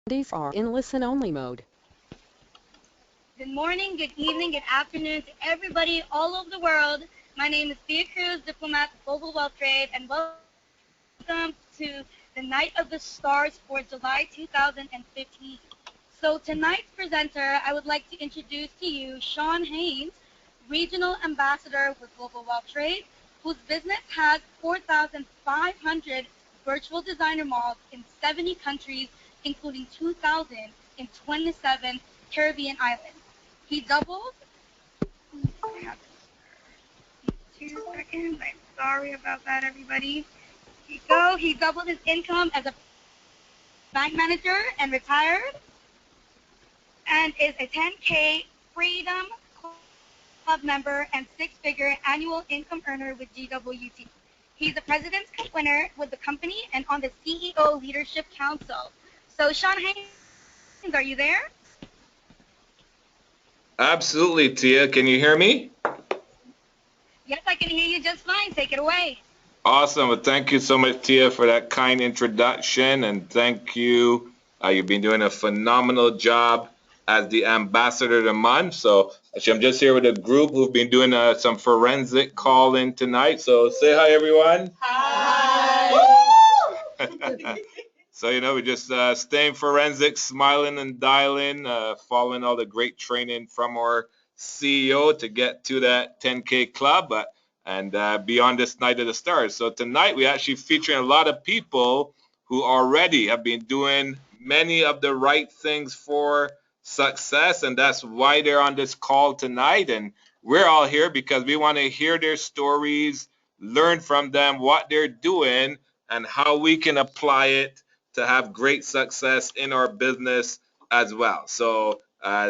These are in listen-only mode. Good morning, good evening, good afternoon to everybody all over the world. My name is Thea Cruz, diplomat of Global Wealth Trade, and welcome to the Night of the Stars for July 2015. So tonight's presenter, I would like to introduce to you Sean Haynes, Regional Ambassador with Global Wealth Trade, whose business has 4,500 virtual designer malls in 70 countries, including 2,000 in 27 Caribbean islands. He doubles. I have 2 seconds. I'm sorry about that, everybody. Here you go. He doubled his income as a bank manager and retired, and is a 10K Freedom Club member and six-figure annual income earner with GWT. He's a President's Cup winner with the company and on the CEO Leadership Council. So, Sean Haynes, are you there? Absolutely, Tia. Can you hear me? Yes, I can hear you just fine. Take it away. Awesome. Well, thank you so much, Tia, for that kind introduction. And thank you. You've been doing a phenomenal job as the ambassador of the month. So actually, I'm just here with a group who've been doing some forensic calling tonight. So say hi, everyone. Hi. So, we're just staying forensic, smiling and dialing, following all the great training from our CEO to get to that 10K club and be on this Night of the Stars. So tonight we actually featuring a lot of people who already have been doing many of the right things for success, and that's why they're on this call tonight. And we're all here because we want to hear their stories, learn from them what they're doing, and how we can apply it to have great success in our business as well. So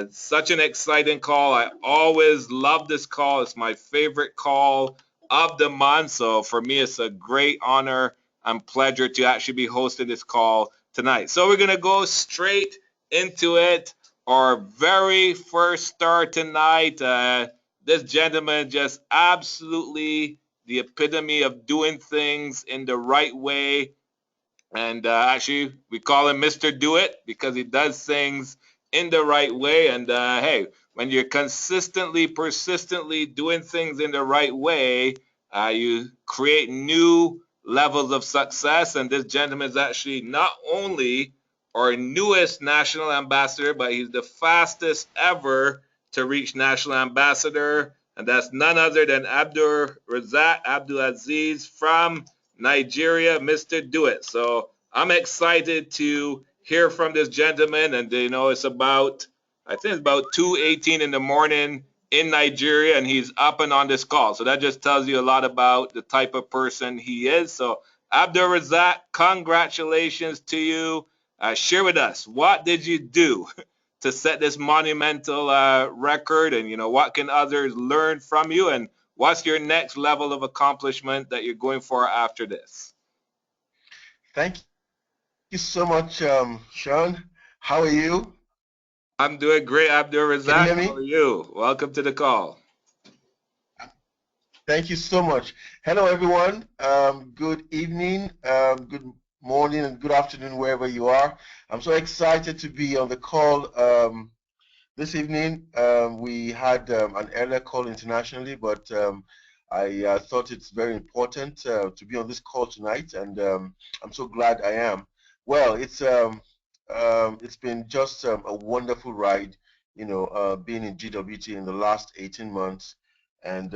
such an exciting call. I always love this call. It's my favorite call of the month. So for me, it's a great honor and pleasure to actually be hosting this call tonight. So we're going to go straight into it. Our very first star tonight, this gentleman just absolutely the epitome of doing things in the right way. And actually, we call him Mr. Do It because he does things in the right way. And hey, when you're consistently, persistently doing things in the right way, you create new levels of success. And this gentleman is actually not only our newest national ambassador, but he's the fastest ever to reach national ambassador. And that's none other than Abdul Razak Abdul Aziz from Nigeria, Mr. Do It. So I'm excited to hear from this gentleman, and it's about, I think it's about 2:18 in the morning in Nigeria, and he's up and on this call. So that just tells you a lot about the type of person he is. So Abdul Razak, congratulations to you. Share with us, what did you do to set this monumental record, and what can others learn from you, and what's your next level of accomplishment that you're going for after this? Thank you so much, Sean. How are you? I'm doing great, Abdul Can you Razak. hear How are me? you? Welcome to the call. Thank you so much. Hello, everyone. Good evening, good morning, and good afternoon, wherever you are. I'm so excited to be on the call this evening. We had an earlier call internationally, but I thought it's very important to be on this call tonight, and I'm so glad I am. Well, it's been just a wonderful ride, being in GWT in the last 18 months. And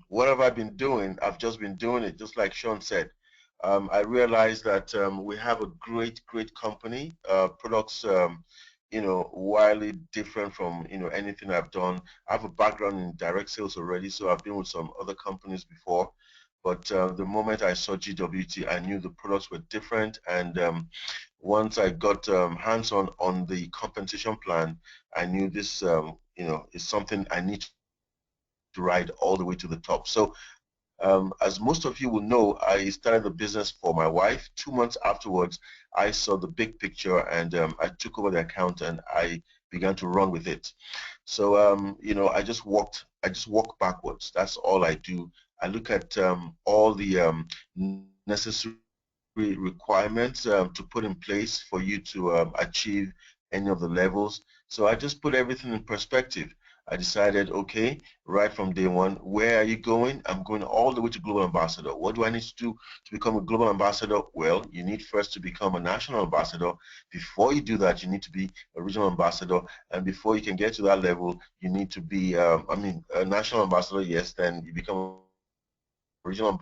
what have I been doing? I've just been doing it, just like Sean said. I realized that we have a great, great company, products, wildly different from, anything I've done. I have a background in direct sales already, so I've been with some other companies before. But the moment I saw GWT, I knew the products were different. And once I got hands-on on the compensation plan, I knew this, is something I need to ride all the way to the top. So as most of you will know, I started the business for my wife. 2 months afterwards, I saw the big picture, and I took over the account and I began to run with it. So I just walk backwards. That's all I do. I look at all the necessary requirements to put in place for you to achieve any of the levels. So I just put everything in perspective. I decided, okay, right from day one, where are you going? I'm going all the way to global ambassador. What do I need to do to become a global ambassador? Well, you need first to become a national ambassador. Before you do that, you need to be a regional ambassador. And before you can get to that level, you need to be, a national ambassador, yes, then you become a regional,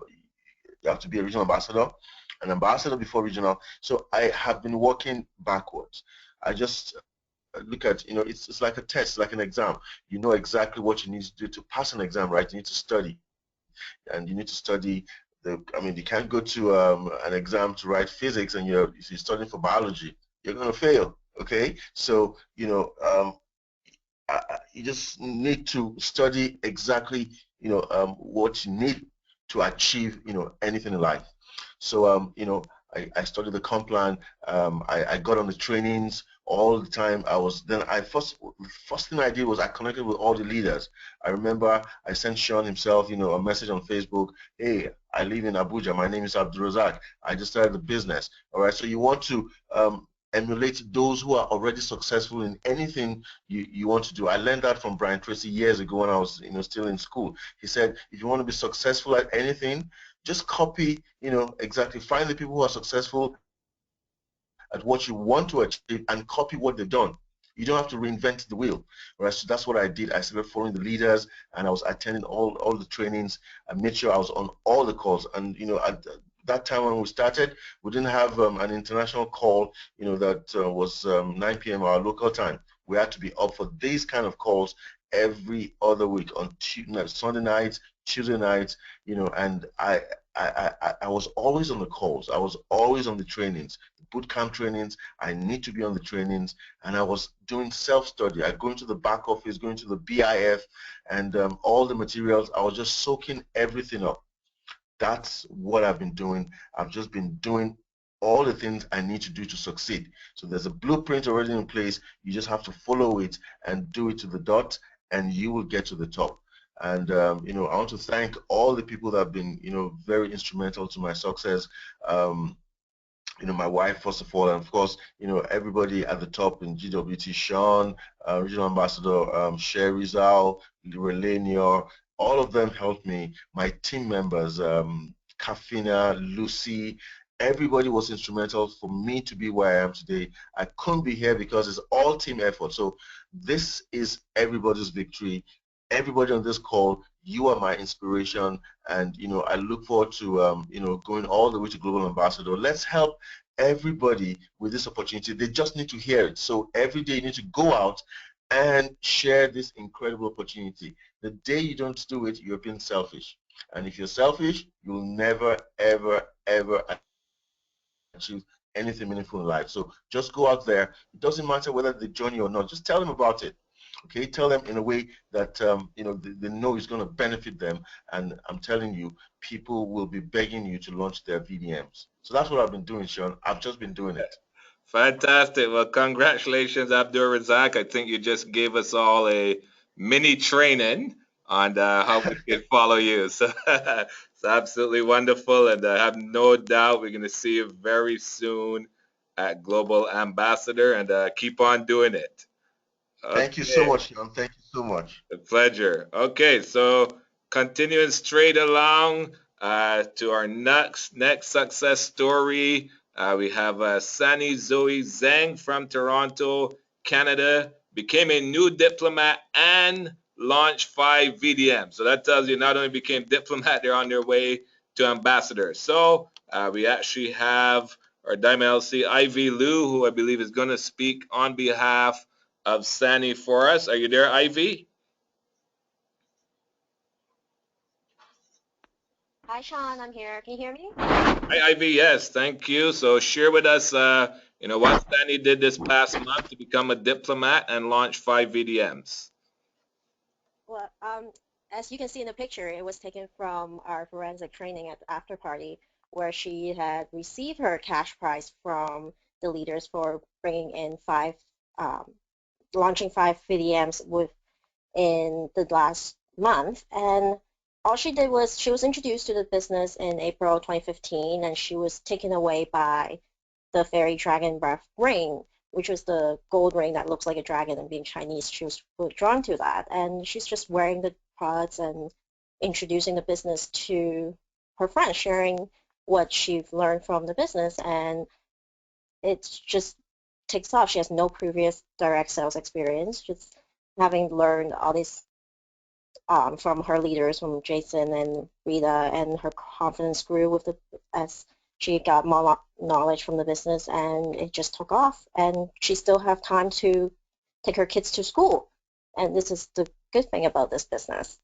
you have to be a regional ambassador, an ambassador before regional. So I have been working backwards. I just look at, it's like a test, like an exam. You know exactly what you need to do to pass an exam, right? You need to study, and you need to study you can't go to an exam to write physics and if you're studying for biology, you're going to fail, okay? So, you just need to study exactly, what you need to achieve, anything in life. So, I studied the comp plan. I got on the trainings all the time. First thing I did was I connected with all the leaders. I remember I sent Sean himself, a message on Facebook. Hey, I live in Abuja. My name is Abdulrazak. I just started the business. All right. So you want to emulate those who are already successful in anything you want to do. I learned that from Brian Tracy years ago when I was, still in school. He said, if you want to be successful at anything, just copy, exactly, find the people who are successful at what you want to achieve and copy what they've done. You don't have to reinvent the wheel, right? So that's what I did. I started following the leaders, and I was attending all the trainings. I made sure I was on all the calls. And at that time when we started, we didn't have an international call, that was 9 p.m. our local time. We had to be up for these kind of calls every other week on Sunday nights, Tuesday nights, and I was always on the calls. I was always on the trainings, the boot camp trainings. I need to be on the trainings, and I was doing self-study. I go into the back office, going to the BIF, and all the materials. I was just soaking everything up. That's what I've been doing. I've just been doing all the things I need to do to succeed. So there's a blueprint already in place. You just have to follow it and do it to the dot, and you will get to the top. And I want to thank all the people that have been, very instrumental to my success. My wife, first of all, and of course, everybody at the top in GWT, Sean, Regional Ambassador Sherry Zal, Relanior, all of them helped me. My team members, Kafina, Lucy, everybody was instrumental for me to be where I am today. I couldn't be here because it's all team effort. So this is everybody's victory. Everybody on this call, you are my inspiration, and I look forward to going all the way to global ambassador. Let's help everybody with this opportunity. They just need to hear it. So every day you need to go out and share this incredible opportunity. The day you don't do it, you're being selfish. And if you're selfish, you'll never, ever, ever achieve anything meaningful in life. So just go out there. It doesn't matter whether they join you or not. Just tell them about it. Okay, tell them in a way that they know it's going to benefit them. And I'm telling you, people will be begging you to launch their VDMs. So that's what I've been doing, Sean. I've just been doing it. Fantastic. Well, congratulations, Abdul Razak. I think you just gave us all a mini training on how we can follow you. So it's absolutely wonderful. And I have no doubt we're going to see you very soon at Global Ambassador, and keep on doing it. Thank you so Okay. much, Sean. Thank you so much. A pleasure. Okay, so continuing straight along to our next success story, we have Sunny Zoe Zhang from Toronto, Canada, became a new diplomat and launched 5 VDM. So that tells you not only became diplomat, they're on their way to ambassador. So we actually have our Diamond LC Ivy Liu, who I believe is going to speak on behalf of Sunny for us. Are you there, Ivy? Hi, Sean. I'm here. Can you hear me? Hi, Ivy. Yes, thank you. So share with us, what Sunny did this past month to become a diplomat and launch 5 VDMs. Well, as you can see in the picture, it was taken from our forensic training at the after party, where she had received her cash prize from the leaders for bringing in launching 5 VDMs within the last month. And all she did was she was introduced to the business in April 2015, and she was taken away by the fairy dragon breath ring, which was the gold ring that looks like a dragon. And being Chinese, she was really drawn to that. And she's just wearing the products and introducing the business to her friends, sharing what she's learned from the business, and it just takes off. She has no previous direct sales experience, just having learned all these from her leaders, from Jason and Rita, and her confidence grew with the as she got more knowledge from the business, and it just took off. And she still have time to take her kids to school, and this is the good thing about this business.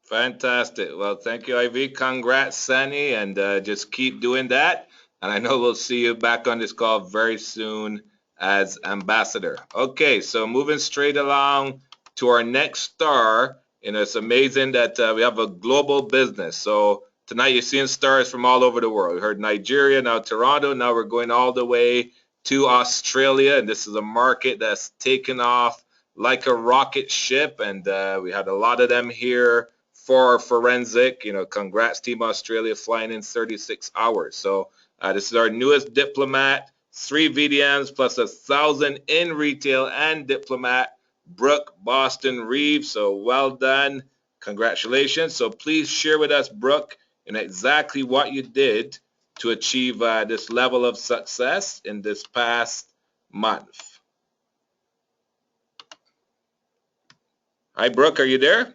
Fantastic. Well, thank you, Ivy. Congrats, Sunny, and just keep doing that. And I know we'll see you back on this call very soon as ambassador. Okay, so moving straight along to our next star. It's amazing that we have a global business. So tonight you're seeing stars from all over the world. We heard Nigeria, now Toronto, now we're going all the way to Australia, and this is a market that's taken off like a rocket ship, and we had a lot of them here for forensic. Congrats, Team Australia, flying in 36 hours. So this is our newest diplomat, 3 VDMs plus 1,000 in retail and diplomat, Brooke Boston Reeves. So well done. Congratulations. So please share with us, Brooke, exactly what you did to achieve this level of success in this past month. Hi, Brooke, are you there?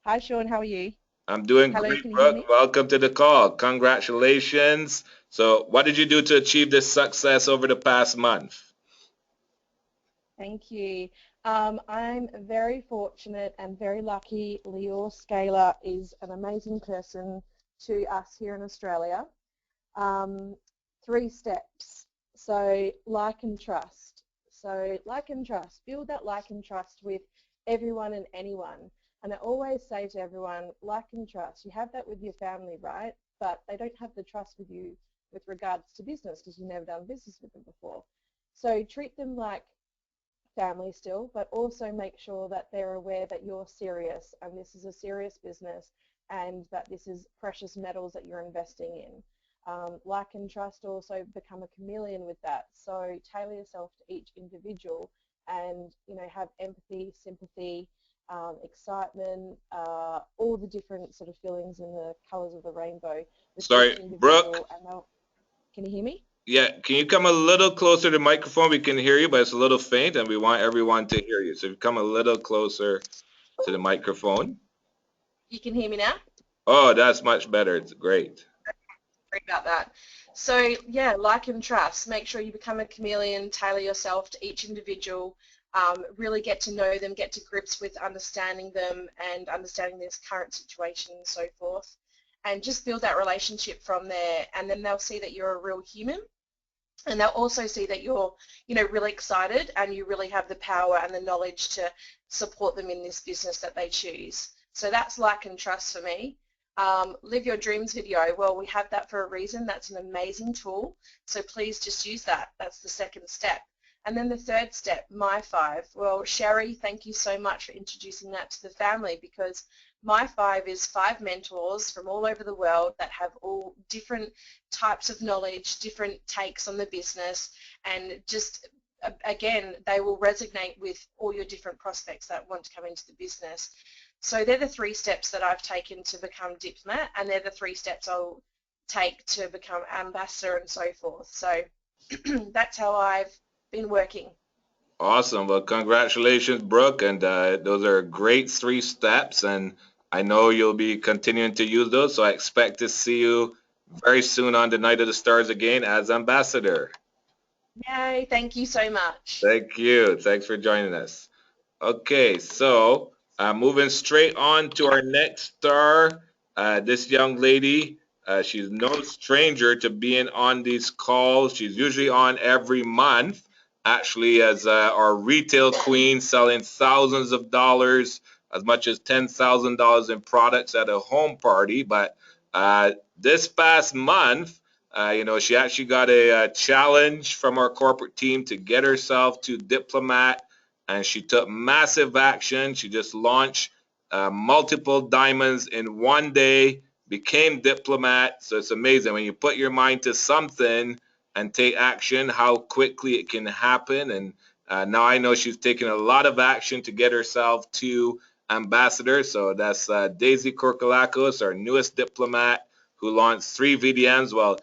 Hi, Sean. How are you? I'm doing Hello, great, can you hear me? Brooke. Welcome to the call. Congratulations. So, what did you do to achieve this success over the past month? Thank you. I'm very fortunate and very lucky. Lior Scaler is an amazing person to us here in Australia. 3 steps. So, like and trust. So, like and trust. Build that like and trust with everyone and anyone. And I always say to everyone, like and trust. You have that with your family, right? But they don't have the trust with you with regards to business because you've never done business with them before. So treat them like family still, but also make sure that they're aware that you're serious and this is a serious business and that this is precious metals that you're investing in. Like and trust, also become a chameleon with that. So tailor yourself to each individual and have empathy, sympathy, excitement, all the different sort of feelings in the colours of the rainbow with Sorry, each individual. Brooke. And can you hear me? Yeah, can you come a little closer to the microphone? We can hear you, but it's a little faint, and we want everyone to hear you. So if you come a little closer to the microphone. You can hear me now? Oh, that's much better. It's great. Sorry about that. So yeah, like and trust. Make sure you become a chameleon, tailor yourself to each individual, really get to know them, get to grips with understanding them and understanding their current situation and so forth. And just build that relationship from there, and then they'll see that you're a real human. And they'll also see that you're, really excited and you really have the power and the knowledge to support them in this business that they choose. So that's like and trust for me. Live Your Dreams video. Well, we have that for a reason. That's an amazing tool. So please just use that. That's the second step. And then the third step, My 5. Well, Sherry, thank you so much for introducing that to the family, because My 5 is 5 mentors from all over the world that have all different types of knowledge, different takes on the business, and just, again, they will resonate with all your different prospects that want to come into the business. So they're the 3 steps that I've taken to become diplomat, and they're the 3 steps I'll take to become ambassador and so forth. So that's how I've been working. Awesome. Well, congratulations, Brooke. And those are great 3 steps. And I know you'll be continuing to use those. So I expect to see you very soon on the Night of the Stars again as ambassador. Yay, thank you so much. Thank you. Thanks for joining us. Okay, so moving straight on to our next star, this young lady, she's no stranger to being on these calls. She's usually on every month, actually, as our retail queen, selling thousands of dollars, as much as $10,000 in products at a home party. But this past month, she actually got a challenge from our corporate team to get herself to diplomat, and she took massive action. She just launched multiple diamonds in one day, became diplomat. So it's amazing when you put your mind to something and take action, how quickly it can happen. And now I know she's taken a lot of action to get herself to ambassador. So that's Daisy Korkolakos, our newest diplomat, who launched 3 VDMs. Well,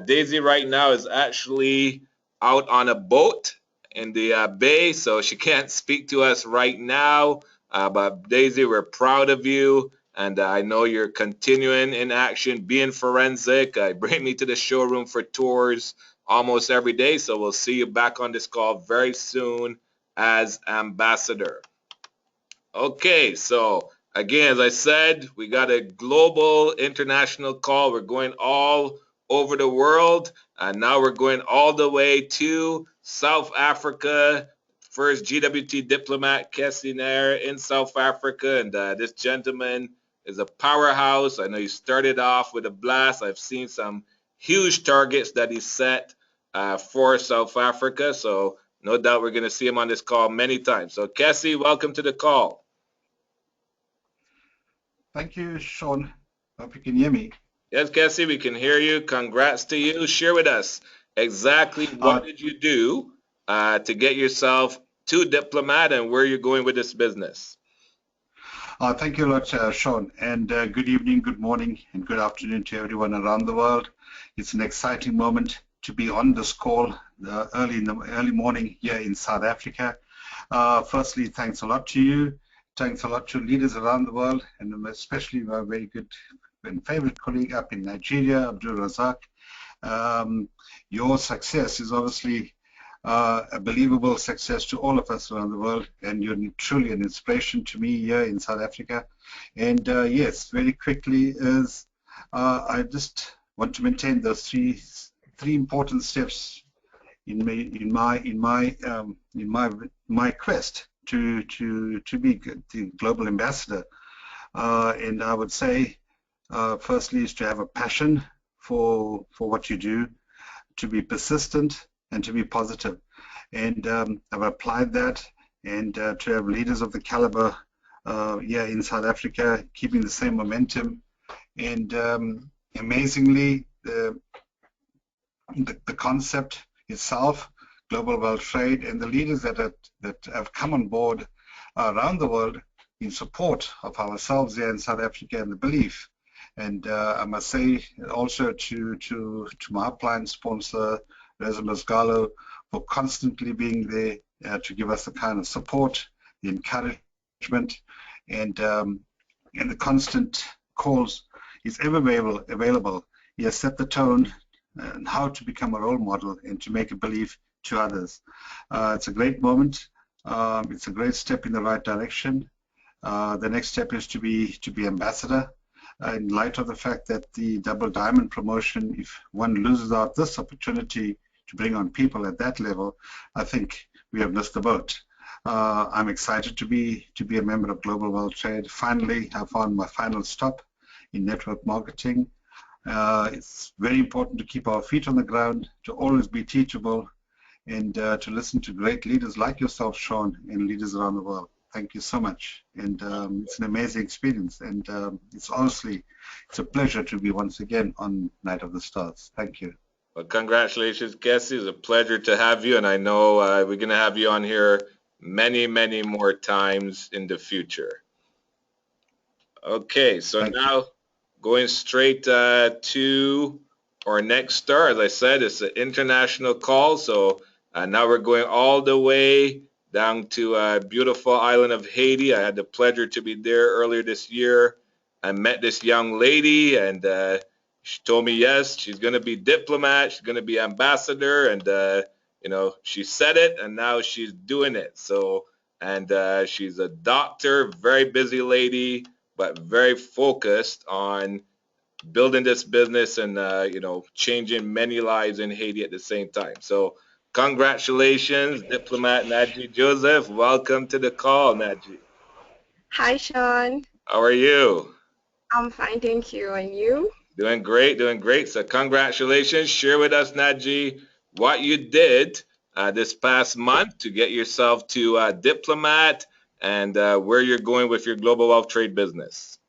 Daisy right now is actually out on a boat in the bay, so she can't speak to us right now. But Daisy, we're proud of you, and I know you're continuing in action, being forensic. Bring me to the showroom for tours almost every day, so we'll see you back on this call very soon as ambassador. Okay, so again, as I said, we got a global international call. We're going all over the world, and now we're going all the way to South Africa. First GWT diplomat, Kessie Nair in South Africa, and this gentleman is a powerhouse. I know he started off with a blast. I've seen some huge targets that he set for South Africa, so no doubt we're going to see him on this call many times. So Kessie, welcome to the call. Thank you, Sean. Hope you can hear me. Yes, Kessie, we can hear you. Congrats to you. Share with us exactly what did you do to get yourself to diplomat and where you're going with this business. Thank you a lot, Sean. And good evening, good morning, and good afternoon to everyone around the world. It's an exciting moment to be on this call early morning here in South Africa. Firstly, thanks a lot to you. Thanks a lot to leaders around the world, and especially my very good and favorite colleague up in Nigeria, Abdul Razak. Your success is obviously a believable success to all of us around the world, and you're truly an inspiration to me here in South Africa. And yes, very quickly is I just want to maintain those three important steps in my quest to be the global ambassador. And I would say, firstly, is to have a passion for what you do, to be persistent, and to be positive. And I've applied that, and to have leaders of the caliber here in South Africa keeping the same momentum. And amazingly, the concept itself, global world trade, and the leaders that have come on board around the world in support of ourselves here in South Africa and the belief. And I must say also to my upline sponsor, Reza Masgalo, for constantly being there to give us the kind of support, the encouragement, and the constant calls. He's ever available. He has set the tone and how to become a role model and to make a belief to others. It's a great moment. It's a great step in the right direction. The next step is to be ambassador. In light of the fact that the double diamond promotion, if one loses out this opportunity to bring on people at that level, I think we have missed the boat. I'm excited to be a member of Global World Trade. Finally, I found my final stop in network marketing. It's very important to keep our feet on the ground, to always be teachable, and to listen to great leaders like yourself, Sean, and leaders around the world. Thank you so much. And it's an amazing experience. And it's a pleasure to be once again on Night of the Stars. Thank you. Well, congratulations, Kessie. It's a pleasure to have you. And I know we're going to have you on here many, many more times in the future. Okay, so now going straight to our next star. As I said, it's an international call. So now we're going all the way down to beautiful island of Haiti. I had the pleasure to be there earlier this year. I met this young lady, and she told me, yes, she's going to be diplomat, she's going to be ambassador, and you know, she said it, and now she's doing it. So, and she's a doctor, very busy lady, but very focused on building this business and you know, changing many lives in Haiti at the same time. So congratulations, Diplomat Nadji Joseph. Welcome to the call, Nadji. Hi, Sean. How are you? I'm fine, thank you. And you? Doing great, doing great. So congratulations. Share with us, Nadji, what you did this past month to get yourself to Diplomat and where you're going with your global wealth trade business.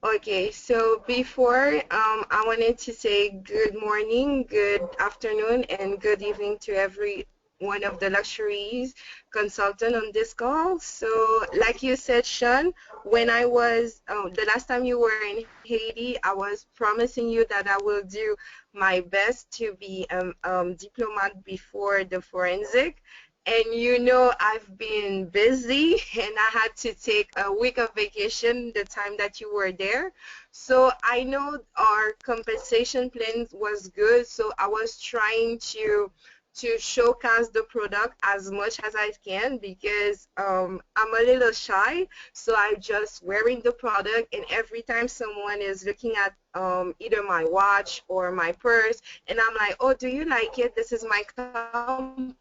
Okay, so before I wanted to say good morning, good afternoon, and good evening to every one of the luxuries consultant on this call. So, like you said, Sean, when I was the last time you were in Haiti, I was promising you that I will do my best to be diplomat before the forensic. And you know, I've been busy and I had to take a week of vacation the time that you were there. So I know our compensation plan was good. So I was trying to showcase the product as much as I can because I'm a little shy. So I just wearing the product, and every time someone is looking at either my watch or my purse, and I'm like, oh, do you like it? This is my company,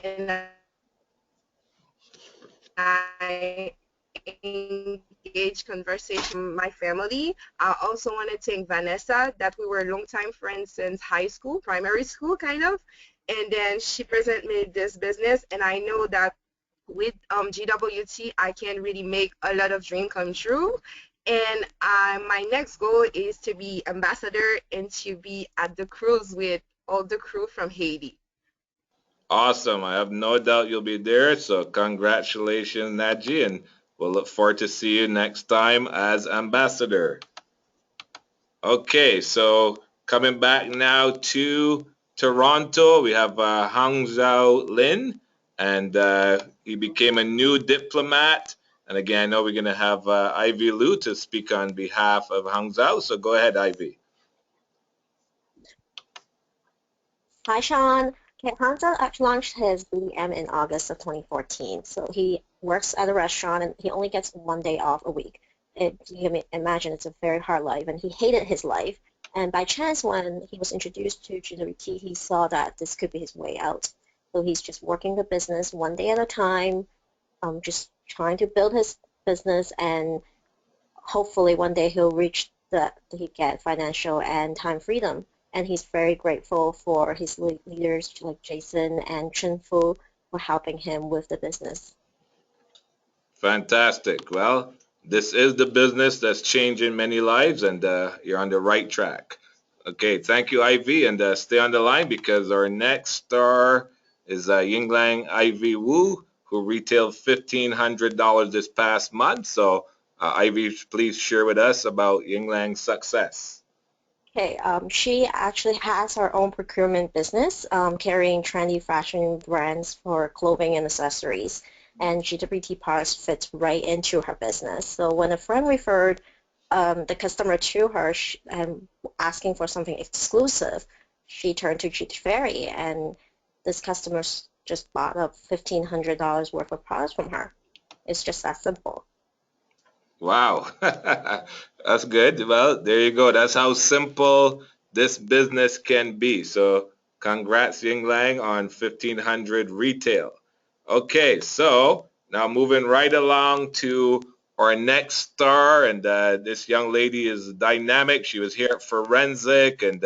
and I engage conversation with my family. I also want to thank Vanessa that we were longtime friends since high school, primary school kind of. And then she presented me this business, and I know that with GWT, I can really make a lot of dreams come true. And my next goal is to be ambassador and to be at the cruise with all the crew from Haiti. Awesome. I have no doubt you'll be there. So congratulations, Naji, and we'll look forward to see you next time as ambassador. Okay, so coming back now to Toronto, we have Hang Zhao Lin, and he became a new diplomat. And again, I know we're going to have Ivy Liu to speak on behalf of Hang Zhao. So go ahead, Ivy. Hi, Sean. Okay, Hamza actually launched his BDM in August of 2014. So he works at a restaurant and he only gets 1 day off a week. You can imagine it's a very hard life, and he hated his life. And by chance, when he was introduced to GWT, he saw that this could be his way out. So he's just working the business 1 day at a time, just trying to build his business, and hopefully one day he'll reach that he get financial and time freedom. And he's very grateful for his leaders like Jason and Fu for helping him with the business. Fantastic. Well, this is the business that's changing many lives, and you're on the right track. Okay, thank you, Ivy, and stay on the line because our next star is Yinglang Ivy Wu, who retailed $1,500 this past month. So, Ivy, please share with us about Yinglang's success. Okay, she actually has her own procurement business, carrying trendy fashion brands for clothing and accessories. And GWT products fits right into her business. So when a friend referred the customer to her and asking for something exclusive, she turned to GT Ferry, and this customer just bought up $1,500 worth of products from her. It's just that simple. Wow, that's good. Well, there you go. That's how simple this business can be. So, congrats, Ying Lang, on 1,500 retail. Okay, so now moving right along to our next star, and this young lady is dynamic. She was here at Forensic, and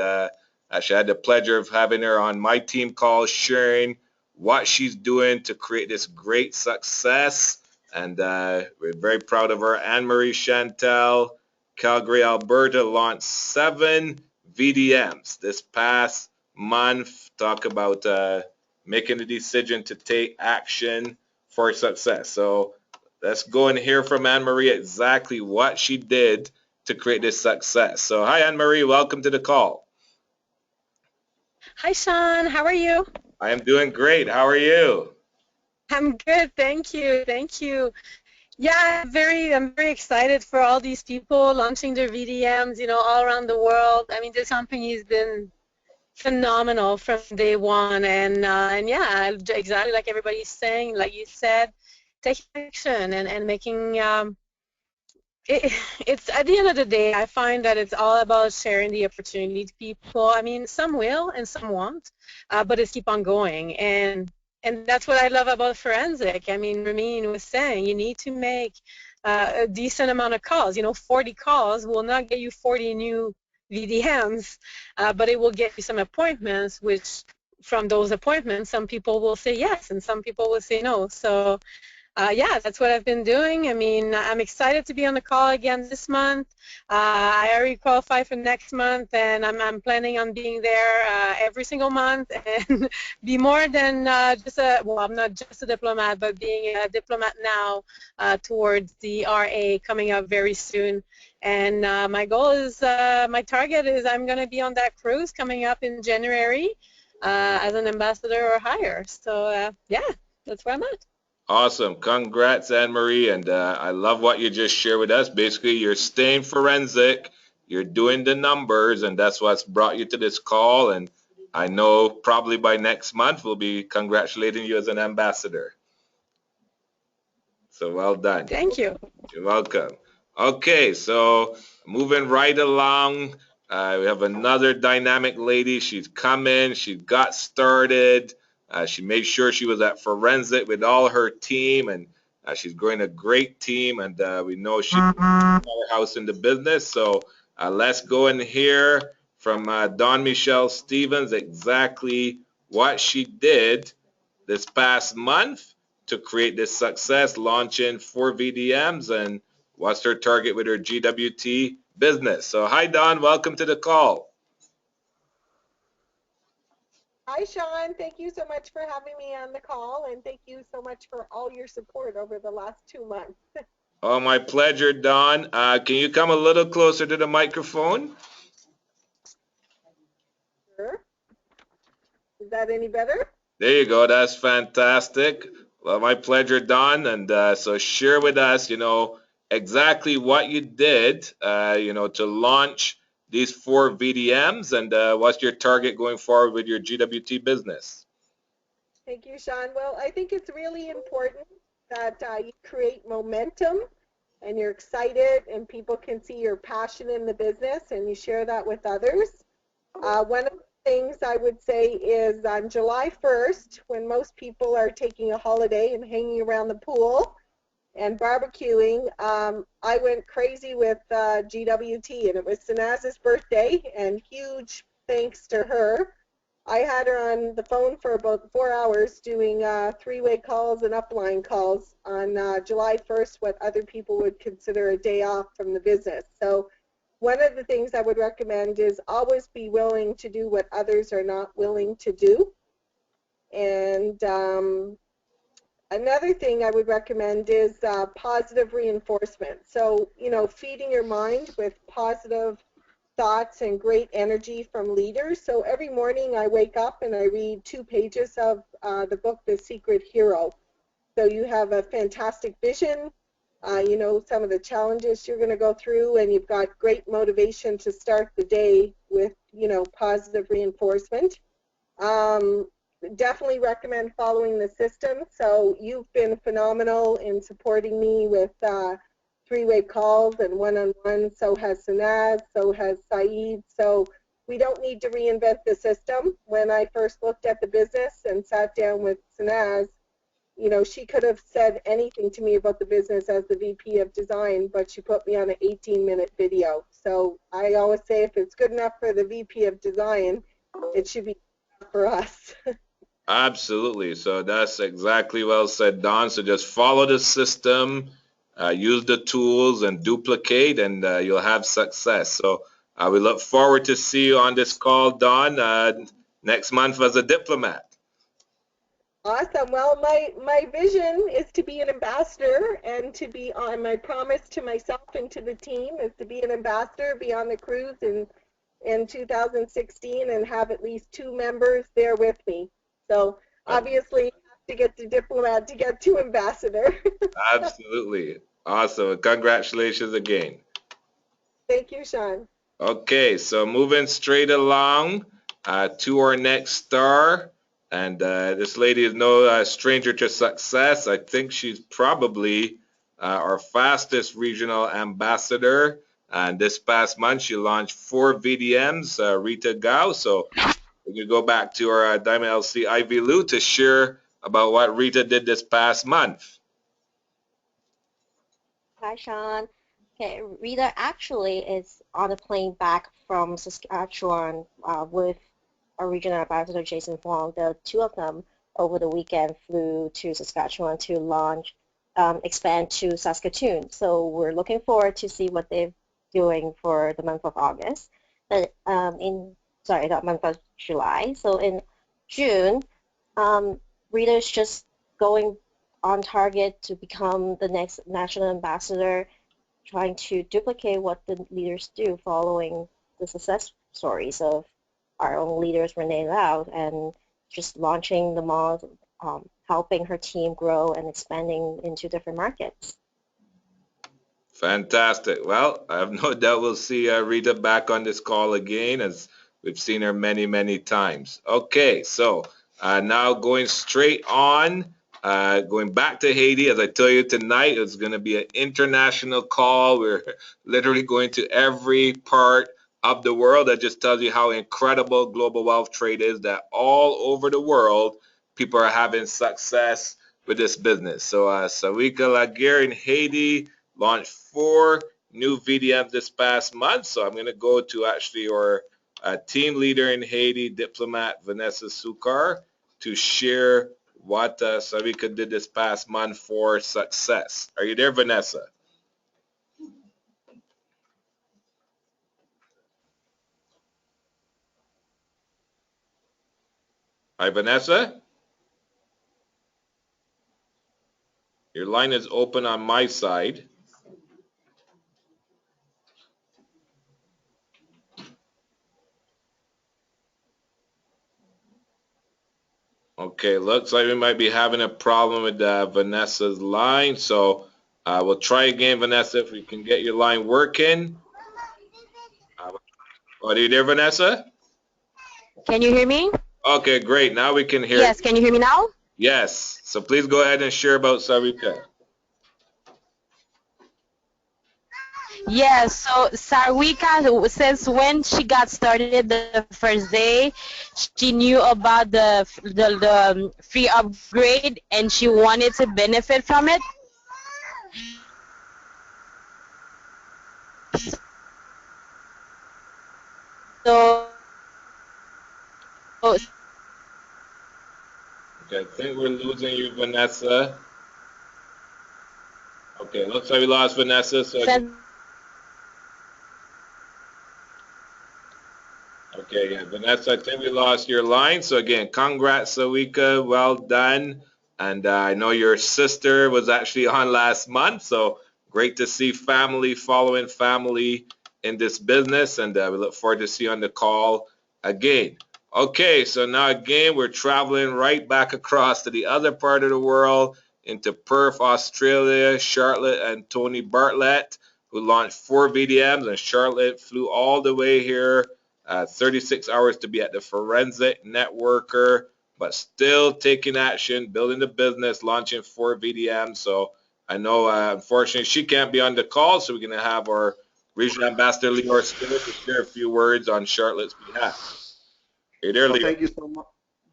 actually had the pleasure of having her on my team call, sharing what she's doing to create this great success. And we're very proud of her. Anne-Marie Chantel, Calgary, Alberta, launched 7 VDMs this past month. Talk about making the decision to take action for success. So let's go and hear from Anne-Marie exactly what she did to create this success. So hi, Anne-Marie. Welcome to the call. Hi, Sean. How are you? I am doing great. How are you? I'm good. Thank you. Thank you. Yeah, I'm very excited for all these people launching their VDMs, all around the world. I mean, this company has been phenomenal from day one, and yeah, exactly like everybody's saying, like you said, taking action and making it's at the end of the day, I find that it's all about sharing the opportunity to people. I mean, some will and some won't, but it's keep on going. And that's what I love about forensic. I mean, Ramin was saying you need to make a decent amount of calls. 40 calls will not get you 40 new VDMs, but it will get you some appointments, which from those appointments, some people will say yes and some people will say no. So yeah, that's what I've been doing. I mean, I'm excited to be on the call again this month. I already qualified for next month, and I'm planning on being there every single month and be more than just a, well, I'm not just a diplomat, but being a diplomat now towards the RA coming up very soon. And my goal is, my target is I'm going to be on that cruise coming up in January as an ambassador or higher. So yeah, that's where I'm at. Awesome. Congrats, Anne-Marie. And I love what you just shared with us. Basically, you're staying forensic, you're doing the numbers, and that's what's brought you to this call. And I know probably by next month we'll be congratulating you as an ambassador. So well done. Thank you. You're welcome. Okay, so moving right along, we have another dynamic lady. She's come in, she got started. She made sure she was at Forensic with all her team, and she's growing a great team, and we know she's a powerhouse in the business. So let's go and hear from Dawn Michelle Stevens exactly what she did this past month to create this success, launching 4 VDMs, and what's her target with her GWT business. So hi, Don. Welcome to the call. Hi, Sean. Thank you so much for having me on the call, and thank you so much for all your support over the last 2 months. Oh, my pleasure, Don. Can you come a little closer to the microphone? Sure. Is that any better? There you go. That's fantastic. Well, my pleasure, Don. And so share with us, exactly what you did, to launch these 4 VDMs, and what's your target going forward with your GWT business? Thank you, Sean. Well, I think it's really important that you create momentum and you're excited and people can see your passion in the business and you share that with others. One of the things I would say is on July 1st, when most people are taking a holiday and hanging around the pool and barbecuing, I went crazy with GWT, and it was Sanaz's birthday, and huge thanks to her. I had her on the phone for about 4 hours doing 3-way calls and upline calls on July 1st, what other people would consider a day off from the business. So one of the things I would recommend is always be willing to do what others are not willing to do. And another thing I would recommend is positive reinforcement. So, feeding your mind with positive thoughts and great energy from leaders. So every morning I wake up and I read 2 pages of the book, The Secret Hero. So you have a fantastic vision, you know some of the challenges you're going to go through, and you've got great motivation to start the day with, positive reinforcement. Definitely recommend following the system. So you've been phenomenal in supporting me with 3-way calls and one-on-one. So has Sanaz, so has Saeed. So we don't need to reinvent the system. When I first looked at the business and sat down with Sanaz, she could have said anything to me about the business as the VP of design, but she put me on an 18-minute video. So I always say if it's good enough for the VP of design, it should be enough for us. Absolutely. So that's exactly well said, Don. So just follow the system, use the tools, and duplicate, and you'll have success. So we look forward to see you on this call, Don, next month as a diplomat. Awesome. Well, my vision is to be an ambassador, and to be on my promise to myself and to the team is to be an ambassador, be on the cruise in 2016, and have at least 2 members there with me. So obviously, you have to get to diplomat to get to ambassador. Absolutely. Awesome. Congratulations again. Thank you, Sean. Okay, so moving straight along to our next star. And this lady is no stranger to success. I think she's probably our fastest regional ambassador. And this past month, she launched 4 VDMs, Rita Gao. So we can go back to our Diamond LC Ivy Lou to share about what Rita did this past month. Hi, Sean. Okay, Rita actually is on a plane back from Saskatchewan with our regional ambassador, Jason Huang, the two of them over the weekend flew to Saskatchewan to launch, expand to Saskatoon. So we're looking forward to see what they're doing for the month of August. But that month of July. So in June, Rita's just going on target to become the next national ambassador, trying to duplicate what the leaders do following the success stories of our own leaders, Renee Lau, and just launching the mall, helping her team grow and expanding into different markets. Fantastic. Well, I have no doubt we'll see Rita back on this call again, as we've seen her many, many times. Okay, so now going straight on, going back to Haiti. As I tell you tonight, it's going to be an international call. We're literally going to every part of the world. That just tells you how incredible global wealth trade is, that all over the world, people are having success with this business. So Sarika Laguerre in Haiti launched 4 new VDMs this past month. So I'm going to go to actually our team leader in Haiti, diplomat Vanessa Sukar, to share what Sarika did this past month for success. Are you there, Vanessa? Hi, Vanessa. Your line is open on my side. Okay, looks like we might be having a problem with Vanessa's line. So we'll try again, Vanessa, if we can get your line working. Are you there, Vanessa? Can you hear me? Okay, great. Now we can hear. Yes, can you hear me now? Yes. So please go ahead and share about Sarika. Yes, so Sarwika, since when she got started the first day, she knew about the free upgrade and she wanted to benefit from it. So Okay, I think we're losing you, Vanessa. Okay, looks like we lost Vanessa. So since okay, yeah, Vanessa, I think we lost your line. So again, congrats, Sawika. Well done. And I know your sister was actually on last month. So great to see family following family in this business. And we look forward to see you on the call again. Okay, so now again, we're traveling right back across to the other part of the world into Perth, Australia. Charlotte and Tony Bartlett, who launched 4 VDMs, and Charlotte flew all the way here 36 hours to be at the forensic networker, but still taking action, building the business, launching 4 VDMs. So I know, unfortunately, she can't be on the call, so we're going to have our regional ambassador, Leor Skinner, to share a few words on Charlotte's behalf. Hey there, Well, Leor. thank you so much.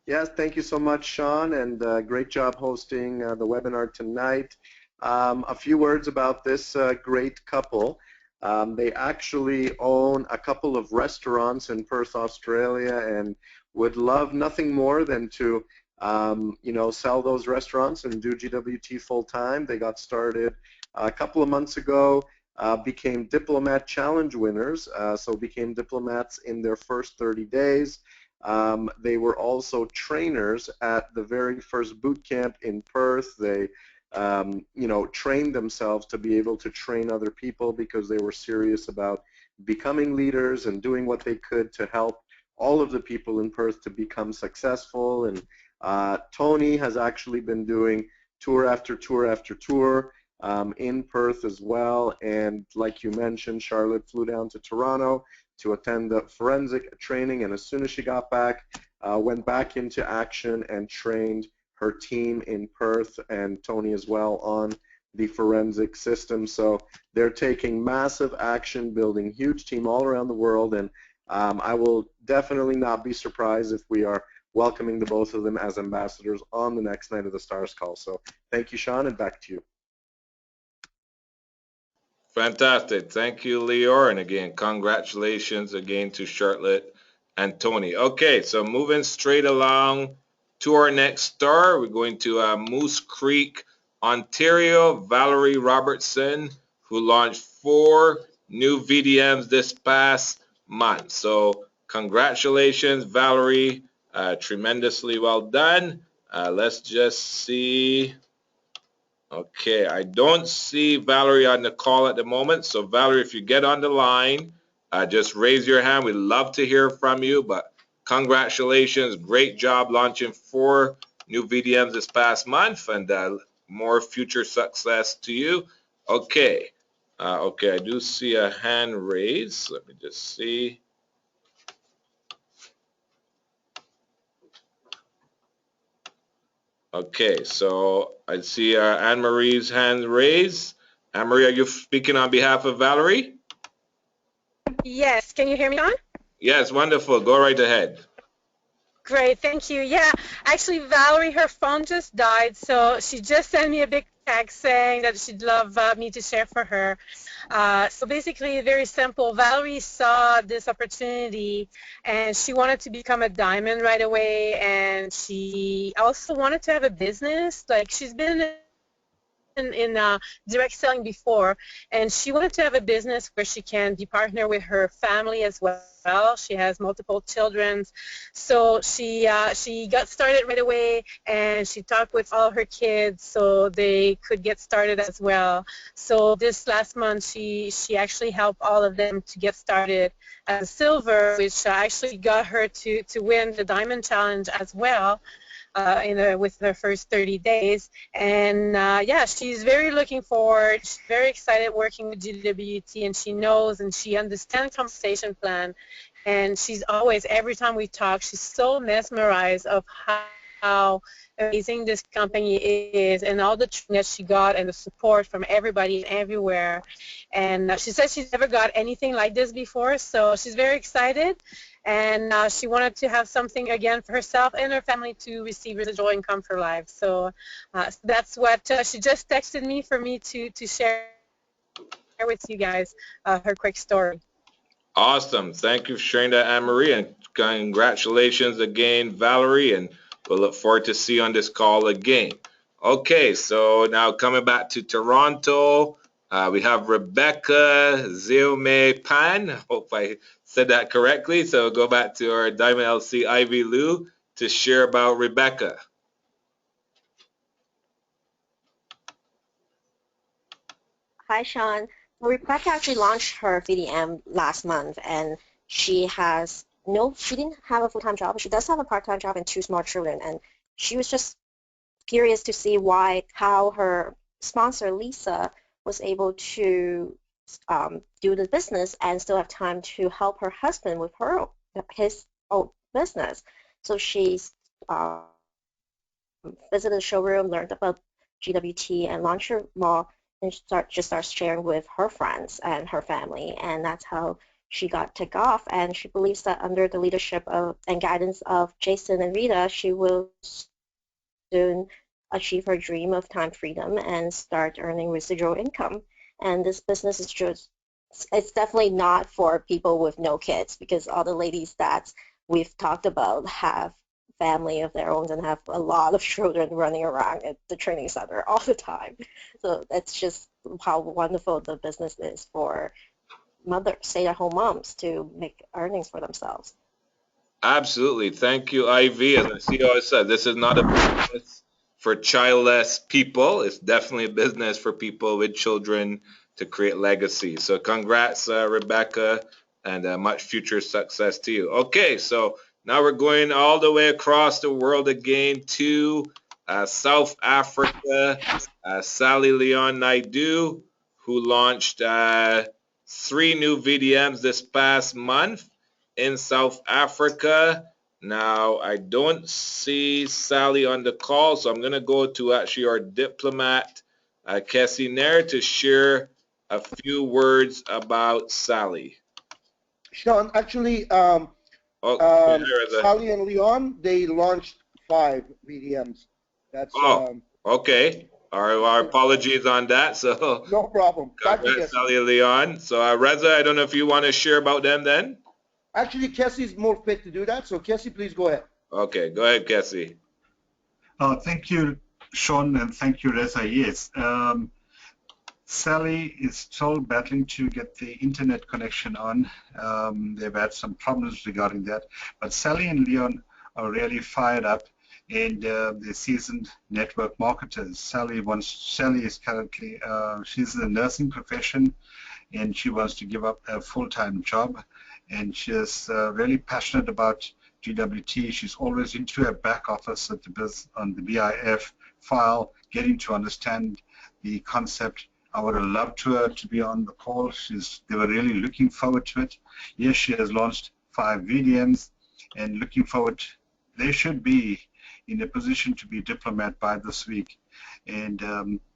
Yes, thank you so much, Sean, and great job hosting the webinar tonight. A few words about this great couple. They actually own a couple of restaurants in Perth, Australia, and would love nothing more than to, sell those restaurants and do GWT full time. They got started a couple of months ago, became Diplomat Challenge winners, so became diplomats in their first 30 days. They were also trainers at the very first boot camp in Perth. They trained themselves to be able to train other people because they were serious about becoming leaders and doing what they could to help all of the people in Perth to become successful. And Tony has actually been doing tour after tour after tour in Perth as well. And like you mentioned, Charlotte flew down to Toronto to attend the forensic training, and as soon as she got back, went back into action and trained her team in Perth, and Tony as well, on the forensic system. So they're taking massive action, building huge team all around the world, and I will definitely not be surprised if we are welcoming the both of them as ambassadors on the next Night of the Stars call. So thank you, Sean, and back to you. Fantastic. Thank you, Leor. And again, congratulations again to Charlotte and Tony. Okay, so moving straight along to our next star, we're going to Moose Creek, Ontario, Valerie Robertson, who launched 4 new VDMs this past month. So congratulations, Valerie. Tremendously well done. Let's just see. Okay, I don't see Valerie on the call at the moment. So Valerie, if you get on the line, just raise your hand. We'd love to hear from you, but congratulations. Great job launching 4 new VDMs this past month, and more future success to you. Okay. Okay, I do see a hand raised. Let me just see. Okay, so I see Anne-Marie's hand raised. Anne-Marie, are you speaking on behalf of Valerie? Yes, can you hear me, John? Yes, wonderful. Go right ahead. Great, thank you. Yeah, actually, Valerie, her phone just died, so she just sent me a big text saying that she'd love me to share for her. So basically, very simple. Valerie saw this opportunity, and she wanted to become a diamond right away, and she also wanted to have a business. Like, she's been in direct selling before, and she wanted to have a business where she can be partner with her family as well. She has multiple children, so she got started right away, and she talked with all her kids so they could get started as well. So this last month, she actually helped all of them to get started as a silver, which actually got her to win the diamond challenge as well. With her first 30 days. And yeah, she's very looking forward. She's very excited working with GWT, and she knows and she understands compensation plan. And she's always, every time we talk, she's so mesmerized of how amazing this company is and all the training that she got and the support from everybody and everywhere. And she said she's never got anything like this before, so she's very excited. And she wanted to have something again for herself and her family to receive residual income for life. So that's what she just texted me for me to share with you guys her quick story. Awesome. Thank you for sharing that, Anne-Marie, and congratulations again, Valerie, and we'll look forward to see you on this call again. Okay, so now coming back to Toronto, we have Rebecca Zeume Pan. Hope I said that correctly. So go back to our Diamond LC Ivy Lou to share about Rebecca. Hi, Sean. Well, Rebecca actually launched her VDM last month, and she didn't have a full-time job, but she does have a part-time job and 2 small children, and she was just curious to see how her sponsor, Lisa, was able to do the business and still have time to help her husband with his own business. So she's visited the showroom, learned about GWT, and launched her mall, and starts sharing with her friends and her family, and that's how she got took off. And she believes that under the leadership and guidance of Jason and Rita, she will soon achieve her dream of time freedom and start earning residual income. And this business is it's definitely not for people with no kids, because all the ladies that we've talked about have family of their own and have a lot of children running around at the training center all the time. So that's just how wonderful the business is for stay-at-home moms to make earnings for themselves. Absolutely. Thank you, Ivy. As I see always said, this is not a business for childless people. It's definitely a business for people with children to create legacy. So congrats, Rebecca, and much future success to you. Okay, so now we're going all the way across the world again to South Africa. Sally Leon Naidu, who launched 3 new VDMs this past month in South Africa. Now, I don't see Sally on the call, so I'm going to go to actually our diplomat, Cassie Nair, to share a few words about Sally. Sean, actually, Sally and Leon, they launched 5 VDMs. That's okay. Our apologies on that. So no problem. congrats, Sally and Leon. So Reza, I don't know if you want to share about them then. Actually, Kessie's more fit to do that. So Kessie, please go ahead. Okay, go ahead, Kessie. Thank you, Sean, and thank you, Reza. Yes, Sally is still battling to get the internet connection on. They've had some problems regarding that, but Sally and Leon are really fired up, and they're seasoned network marketers. Sally is currently she's in the nursing profession, and she wants to give up a full-time job, and she's really passionate about GWT. She's always into her back office at on the BIF file, getting to understand the concept. I would have loved her to be on the call. They were really looking forward to it. Yes, she has launched 5 VDMs, and looking forward. They should be in a position to be diplomat by this week, and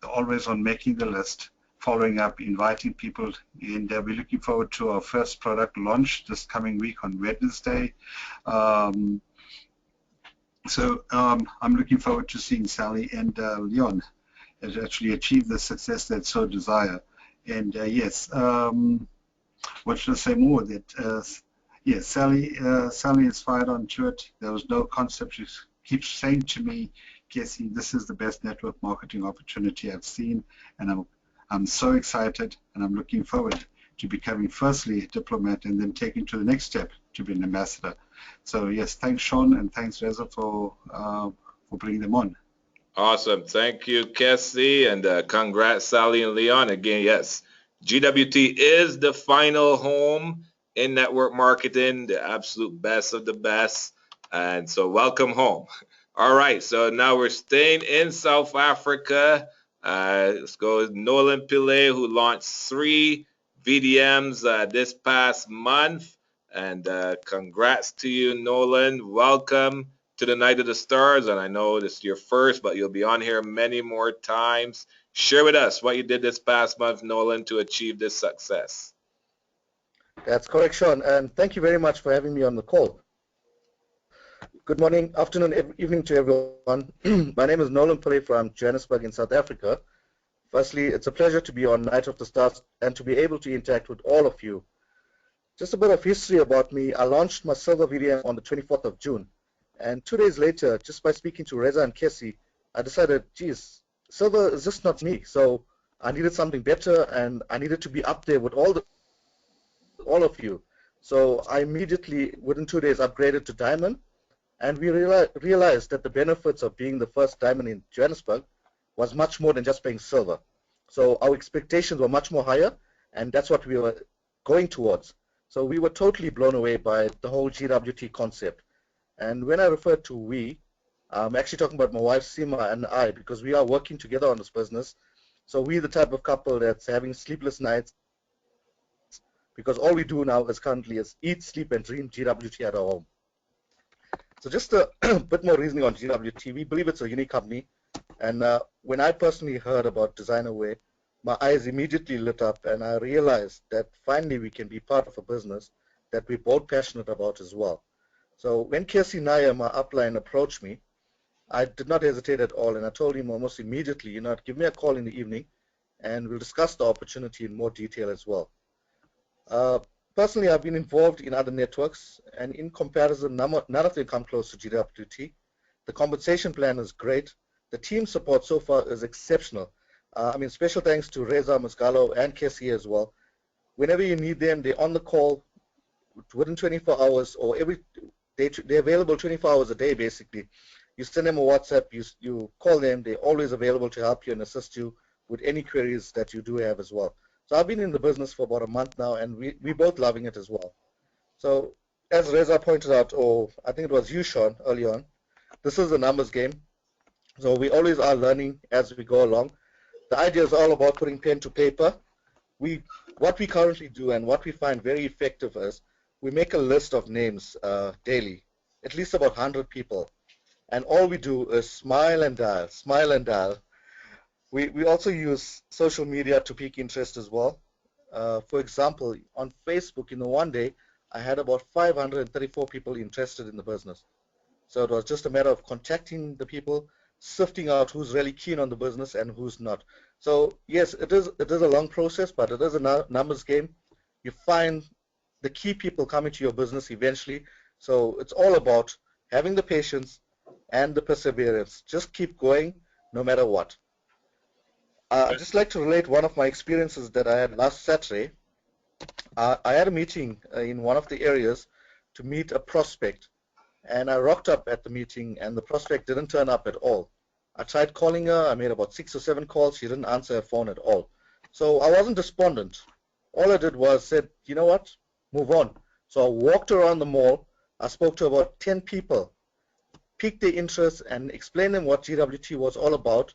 always on making the list, following up, inviting people, and we're looking forward to our first product launch this coming week on Wednesday. I'm looking forward to seeing Sally and Leon has actually achieved the success they so desire. And yes, what should I say more? That yes, Sally is fired onto it. There was no concept. She keeps saying to me, Casey, this is the best network marketing opportunity I've seen, and I'm so excited, and I'm looking forward to becoming firstly a diplomat and then taking to the next step to be an ambassador. So yes, thanks Sean and thanks Reza for bringing them on. Awesome. Thank you, Kessie, and congrats, Sally and Leon. Again, yes, GWT is the final home in network marketing, the absolute best of the best. And so welcome home. All right, so now we're staying in South Africa. Let's go with Nolan Pillay, who launched 3 VDMs this past month. And congrats to you, Nolan. Welcome to the Night of the Stars, and I know this is your first, but you'll be on here many more times. Share with us what you did this past month, Nolan, to achieve this success. That's correct, Sean, and thank you very much for having me on the call. Good morning, afternoon, evening to everyone. My name is Nolan Pillay from Johannesburg in South Africa. Firstly, it's a pleasure to be on Night of the Stars and to be able to interact with all of you. Just a bit of history about me. I launched my silver VDM on the 24th of June. And 2 days later, just by speaking to Reza and Kessie, I decided, geez, silver is just not me. So I needed something better, and I needed to be up there with all of you. So I immediately, within 2 days, upgraded to diamond. And we realized that the benefits of being the first diamond in Johannesburg was much more than just playing silver. So our expectations were much more higher, and that's what we were going towards. So we were totally blown away by the whole GWT concept. And when I refer to we, I'm actually talking about my wife Sima and I, because we are working together on this business. So we're the type of couple that's having sleepless nights, because all we do now currently is eat, sleep, and dream GWT at our home. So just a bit more reasoning on GWT. We believe it's a unique company. And when I personally heard about Designer Way, my eyes immediately lit up, and I realized that finally we can be part of a business that we're both passionate about as well. So when Kessie Naya, my upline, approached me, I did not hesitate at all, and I told him almost immediately, give me a call in the evening, and we'll discuss the opportunity in more detail as well. Personally, I've been involved in other networks, and in comparison, none of them come close to GWT. The compensation plan is great. The team support so far is exceptional. Special thanks to Reza Musgalo and Kessie as well. Whenever you need them, they're on the call within 24 hours, or they're available 24 hours a day, basically. You send them a WhatsApp, you call them, they're always available to help you and assist you with any queries that you do have as well. So I've been in the business for about a month now, and we're both loving it as well. So as Reza pointed out, or I think it was you, Sean, early on, this is a numbers game. So we always are learning as we go along. The idea is all about putting pen to paper. What we currently do and what we find very effective is we make a list of names daily, at least about 100 people. And all we do is smile and dial, smile and dial. We also use social media to pique interest as well. For example, on Facebook in the one day, I had about 534 people interested in the business. So it was just a matter of contacting the people, sifting out who's really keen on the business and who's not. So yes, it is a long process, but it is a numbers game. You find the key people coming to your business eventually. So it's all about having the patience and the perseverance. Just keep going no matter what. I'd just like to relate one of my experiences that I had last Saturday. I had a meeting in one of the areas to meet a prospect, and I rocked up at the meeting, and the prospect didn't turn up at all. I tried calling her. I made about 6 or 7 calls. She didn't answer her phone at all. So I wasn't despondent. All I did was said, you know what, move on. So I walked around the mall. I spoke to about 10 people, piqued their interest, and explained them what GWT was all about,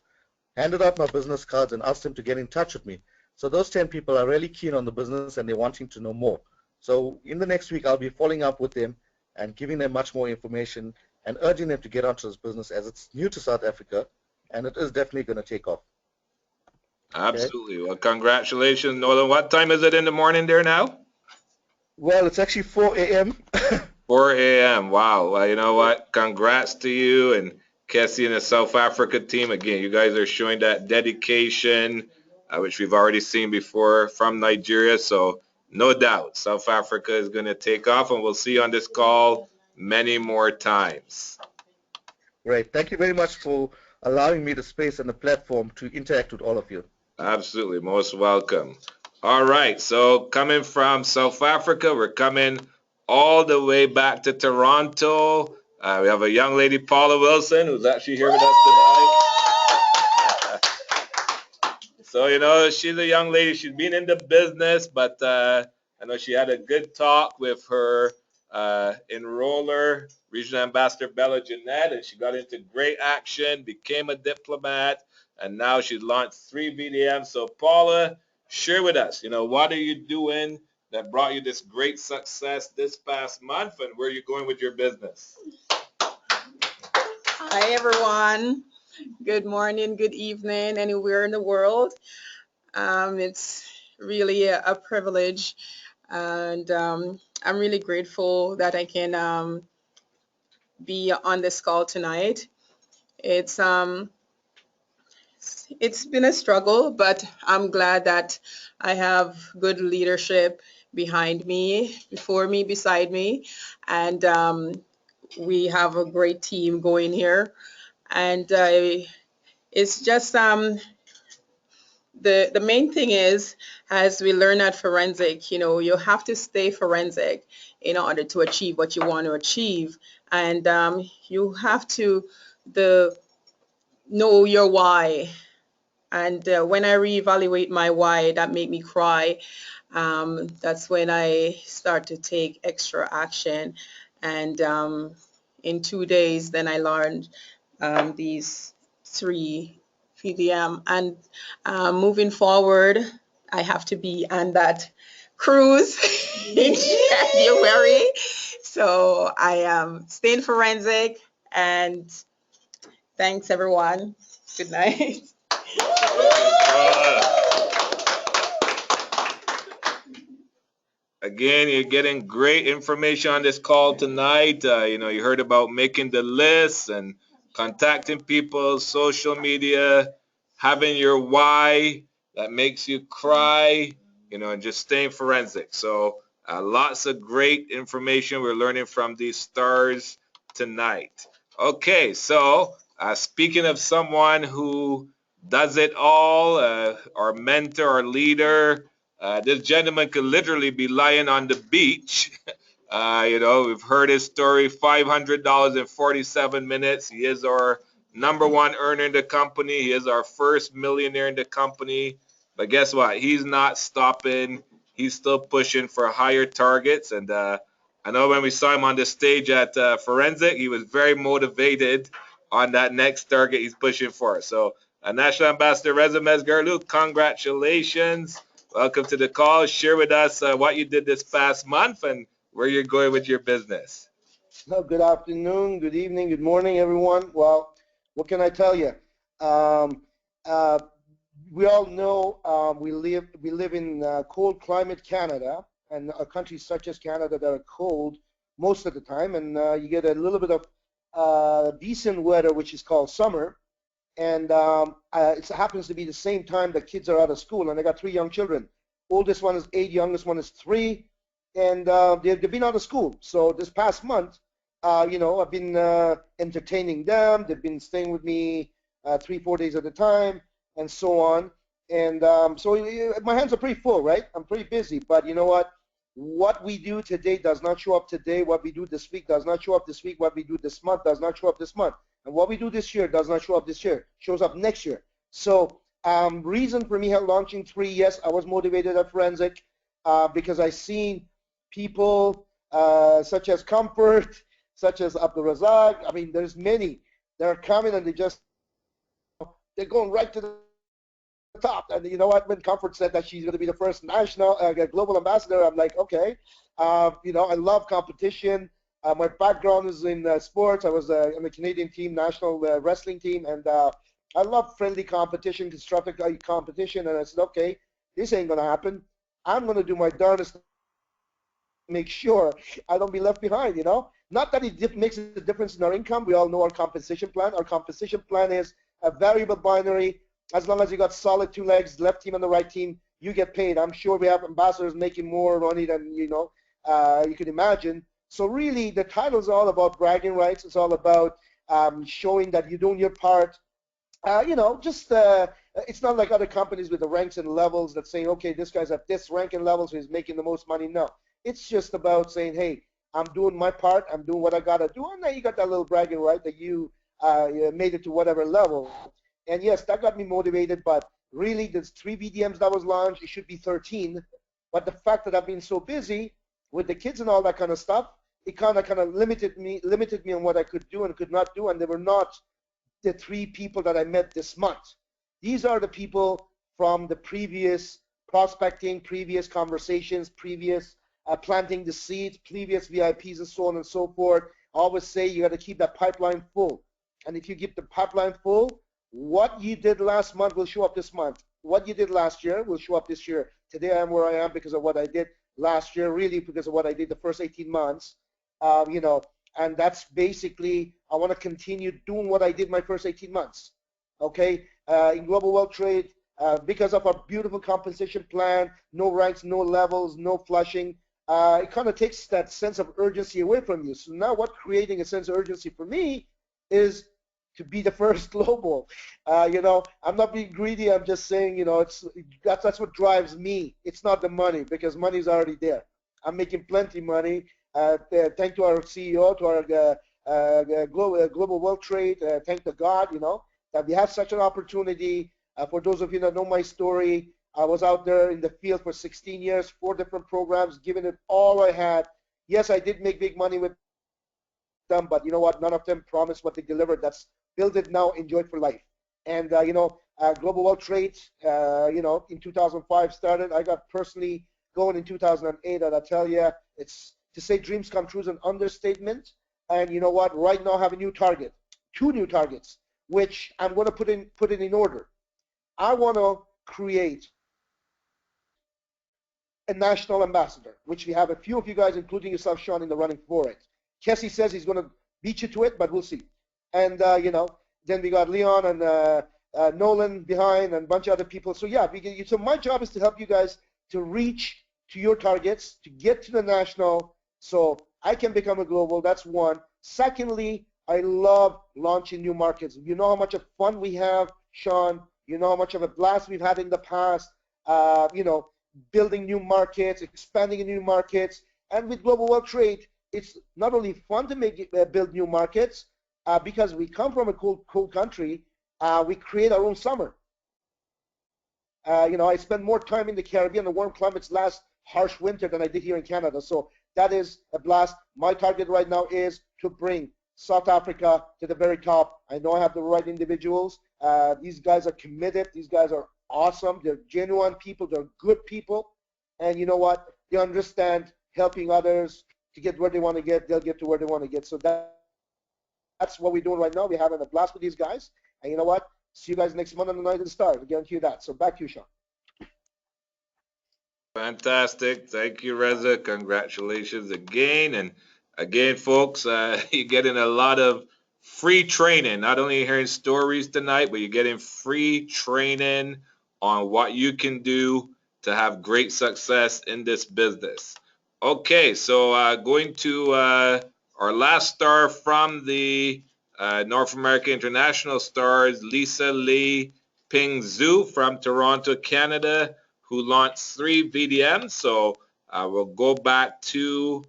handed out my business cards, and asked them to get in touch with me. So those 10 people are really keen on the business, and they're wanting to know more. So in the next week, I'll be following up with them and giving them much more information and urging them to get onto this business, as it's new to South Africa, and it is definitely going to take off. Absolutely. Well, congratulations, Nolan. What time is it in the morning there now? Well, it's actually 4 a.m. 4 a.m. Wow. Well, you know what? Congrats to you and Kessie and the South Africa team. Again, you guys are showing that dedication, which we've already seen before from Nigeria. So no doubt South Africa is going to take off, and we'll see you on this call many more times. Great. Thank you very much for allowing me the space and the platform to interact with all of you. Absolutely. Most welcome. All right. So coming from South Africa, we're coming all the way back to Toronto. We have a young lady, Paula Wilson, who's actually here with us tonight. So, you know, she's a young lady. She's been in the business, but I know she had a good talk with her enroller, Regional Ambassador Bella Jeanette, and she got into great action, became a diplomat, and now she's launched 3 VDMs. So, Paula, share with us, you know, what are you doing that brought you this great success this past month, and where are you going with your business? Hi, everyone. Good morning, good evening, anywhere in the world. It's really a privilege, and I'm really grateful that I can be on this call tonight. It's been a struggle, but I'm glad that I have good leadership behind me, before me, beside me, and we have a great team going here. And it's just the main thing is, as we learn at forensic, you know, you have to stay forensic in order to achieve what you want to achieve, and you have to know your why. And when I reevaluate my why, that made me cry. That's when I start to take extra action, and in 2 days, then I learned these 3 PDM, and moving forward, I have to be on that cruise in January. So I am staying forensic, and thanks everyone. Good night. Again, you're getting great information on this call tonight. You know, you heard about making the list and contacting people, social media, having your why that makes you cry, you know, and just staying forensic. So lots of great information we're learning from these stars tonight. Okay, so speaking of someone who does it all, our mentor, our leader, this gentleman could literally be lying on the beach. You know, we've heard his story, $500 in 47 minutes. He is our #1 earner in the company. He is our first millionaire in the company. But guess what? He's not stopping. He's still pushing for higher targets. And I know when we saw him on the stage at Forensic, he was very motivated on that next target he's pushing for. So, National Ambassador Reza Mesgarlu, congratulations. Welcome to the call. Share with us what you did this past month and where you're going with your business. No, good afternoon, good evening, good morning, everyone. Well, what can I tell you? We all know we live in cold climate Canada, and countries such as Canada that are cold most of the time, and you get a little bit of decent weather, which is called summer. And it happens to be the same time that kids are out of school, and I got 3 young children. Oldest one is 8, youngest one is 3. and they've been out of school. So this past month, you know, I've been entertaining them. They've been staying with me 3-4 days at a time, and so on. And so my hands are pretty full, right? I'm pretty busy. But you know what? What we do today does not show up today. What we do this week does not show up this week. What we do this month does not show up this month. And what we do this year does not show up this year. Shows up next year. So reason for me launching 3, yes, I was motivated at Forensic because I seen people such as Comfort, such as Abdul Razak. I mean, there's many that are coming and they're going right to the top. And you know what? When Comfort said that she's going to be the first national global ambassador, I'm like, okay. You know, I love competition. My background is in sports. I was in the Canadian team, national wrestling team, and I love friendly competition, constructive competition. And I said, okay, this ain't going to happen. I'm going to do my darndest to make sure I don't be left behind, you know. Not that it makes a difference in our income. We all know our compensation plan. Our compensation plan is a variable binary. As long as you got solid 2 legs, left team and the right team, you get paid. I'm sure we have ambassadors making more money than, you know, you can imagine. So really, the title is all about bragging rights. It's all about showing that you're doing your part. You know, just it's not like other companies with the ranks and levels that say, okay, this guy's at this rank and level, so he's making the most money. No, it's just about saying, hey, I'm doing my part. I'm doing what I gotta do, and then you got that little bragging right that you made it to whatever level. And yes, that got me motivated. But really, there's 3 VDMs that was launched. It should be 13. But the fact that I've been so busy with the kids and all that kind of stuff, it kind of limited me on what I could do and could not do, and they were not the 3 people that I met this month. These are the people from the previous prospecting, previous conversations, previous planting the seeds, previous VIPs, and so on and so forth. I always say you got to keep that pipeline full. And if you keep the pipeline full, what you did last month will show up this month. What you did last year will show up this year. Today I am where I am because of what I did last year, really because of what I did the first 18 months. You know, and that's basically, I want to continue doing what I did my first 18 months. Okay, in global wealth trade, because of our beautiful compensation plan, no ranks, no levels, no flushing, it kind of takes that sense of urgency away from you. So now what creating a sense of urgency for me is to be the first global. You know, I'm not being greedy. I'm just saying, you know, that's what drives me. It's not the money, because money's already there. I'm making plenty money. Thank to our CEO, to our global wealth trade. Thank to God, you know, that we have such an opportunity. For those of you that know my story, I was out there in the field for 16 years, 4 different programs, giving it all I had. Yes, I did make big money with them, but you know what? None of them promised what they delivered. That's build it now, enjoy it for life. And you know, global wealth trade, you know, in 2005 started. I got personally going in 2008, and I tell you, it's to say dreams come true is an understatement. And you know what? Right now, I have a new target, 2 new targets, which I'm going to put it in order. I want to create a national ambassador, which we have a few of you guys, including yourself, Sean, in the running for it. Kessie says he's going to beat you to it, but we'll see. And, you know, then we got Leon and Nolan behind and a bunch of other people. So, yeah, so my job is to help you guys to reach to your targets, to get to the national, so I can become a global. That's one. Secondly, I love launching new markets. You know how much of fun we have, Sean. You know how much of a blast we've had in the past, you know, building new markets, expanding in new markets. And with global wealth trade, it's not only fun to build new markets, because we come from a cool country, we create our own summer. You know, I spend more time in the Caribbean, the warm climates last harsh winter than I did here in Canada. So that is a blast. My target right now is to bring South Africa to the very top. I know I have the right individuals. These guys are committed. These guys are awesome. They're genuine people. They're good people. And you know what? They understand helping others to get where they want to get. They'll get to where they want to get. So that's what we're doing right now. We're having a blast with these guys. And you know what? See you guys next month on the night of the stars. I guarantee you that. So back to you, Sean. Fantastic. Thank you, Reza. Congratulations again. And again, folks, you're getting a lot of free training. Not only hearing stories tonight, but you're getting free training on what you can do to have great success in this business. Okay, so going to our last star from the North American International Stars, Lisa Lee Ping Zhu from Toronto, Canada, who launched 3 VDMs. So we'll go back to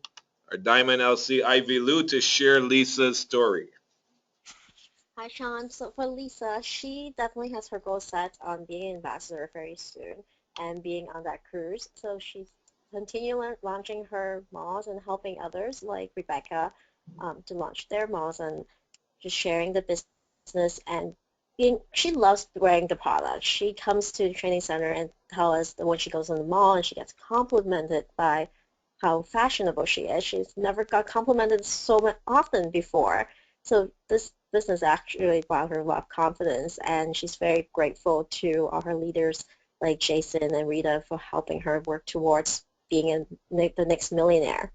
our Diamond LC Ivy Lu to share Lisa's story. Hi, Sean. So for Lisa, she definitely has her goal set on being an ambassador very soon and being on that cruise. So she's continuing launching her malls and helping others like Rebecca to launch their malls and just sharing the business and being. She loves wearing the product. She comes to the training center and tell us that when she goes in the mall and she gets complimented by how fashionable she is. She's never got complimented so much often before. So this business actually brought her a lot of confidence, and she's very grateful to all her leaders like Jason and Rita for helping her work towards being the next millionaire.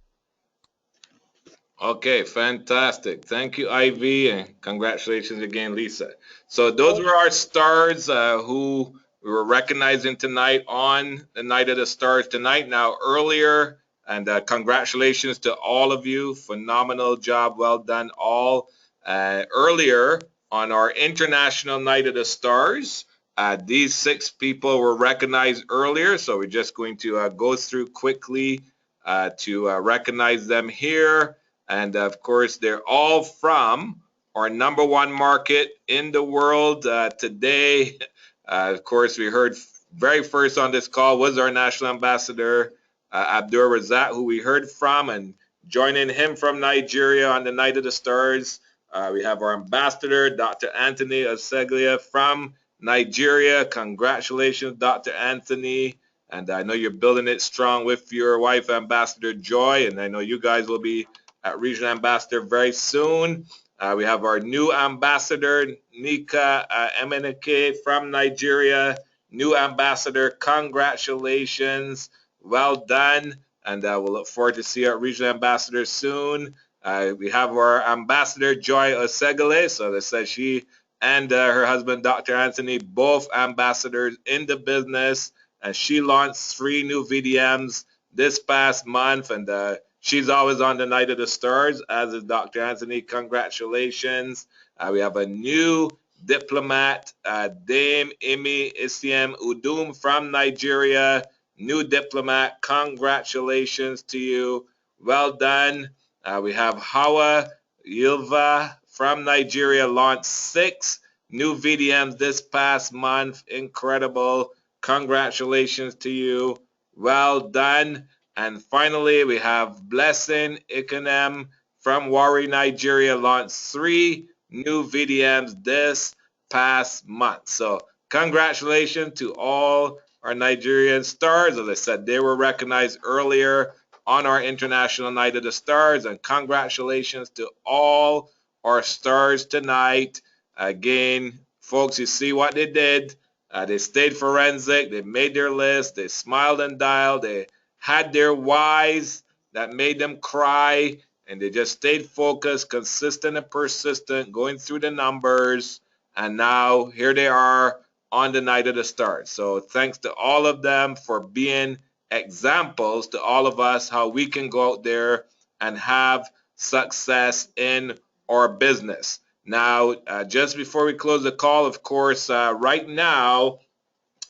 Okay, fantastic. Thank you, Ivy, and congratulations again, Lisa. So those were our stars who we were recognizing tonight on the Night of the Stars tonight. Now, earlier, and congratulations to all of you. Phenomenal job. Well done, all. Earlier on our International Night of the Stars, these 6 people were recognized earlier. So we're just going to go through quickly to recognize them here. And of course, they're all from our #1 market in the world today. Of course, we heard very first on this call was our national ambassador, Abdur Razak, who we heard from, and joining him from Nigeria on the Night of the Stars. We have our ambassador, Dr. Anthony Oseglia from Nigeria. Congratulations, Dr. Anthony. And I know you're building it strong with your wife, Ambassador Joy, and I know you guys will be at Regional Ambassador very soon. We have our new ambassador, Nika Emenike from Nigeria. New ambassador, congratulations. Well done. And we'll look forward to see you at Regional Ambassador soon. We have our ambassador, Joy Osegale. So they said she and her husband, Dr. Anthony, both ambassadors in the business. And she launched 3 new VDMs this past month. And she's always on the Night of the Stars, as is Dr. Anthony. Congratulations. We have a new diplomat, Dame Imi Isiem Udum from Nigeria. New diplomat. Congratulations to you. Well done. We have Hawa Yilva from Nigeria, launched 6 new VDMs this past month. Incredible. Congratulations to you. Well done. And finally, we have Blessing Ikenem from Warri, Nigeria, launched 3 new VDMs this past month. So congratulations to all our Nigerian stars. As I said, they were recognized earlier on our International Night of the Stars. And congratulations to all our stars tonight. Again, folks, you see what they did. They stayed forensic. They made their list. They smiled and dialed. They had their whys that made them cry, and they just stayed focused, consistent and persistent, going through the numbers, and now here they are on the Night of the Stars. So thanks to all of them for being examples to all of us how we can go out there and have success in our business. Now, just before we close the call, of course, right now,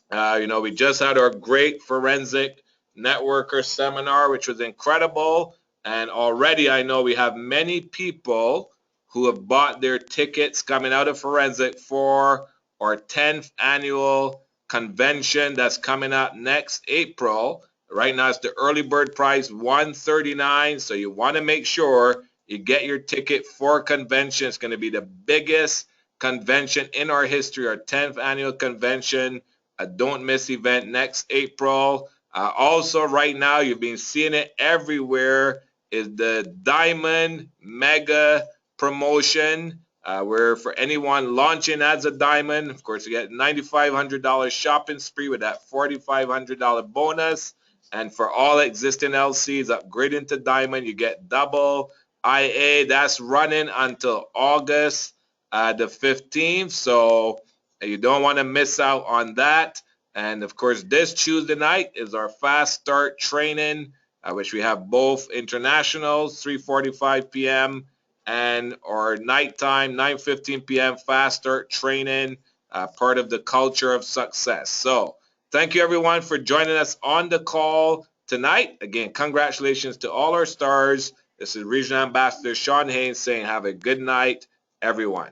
we just had our great forensic networker seminar, which was incredible. And already I know we have many people who have bought their tickets coming out of forensic for our 10th annual convention that's coming up next April. Right now it's the early bird price, $139. So you want to make sure you get your ticket for convention. It's going to be the biggest convention in our history, our 10th annual convention. A don't miss event next April. Also, right now, you've been seeing it everywhere, is the Diamond Mega Promotion, where for anyone launching as a diamond, of course, you get $9,500 shopping spree with that $4,500 bonus. And for all existing LCs upgrading to diamond, you get double IA. That's running until August the 15th. So you don't want to miss out on that. And of course, this Tuesday night is our fast start training which we have both internationals, 3:45 p.m. and our nighttime, 9:15 p.m. fast start training, part of the culture of success. So thank you everyone for joining us on the call tonight. Again, congratulations to all our stars. This is Regional Ambassador Sean Haynes saying have a good night, everyone.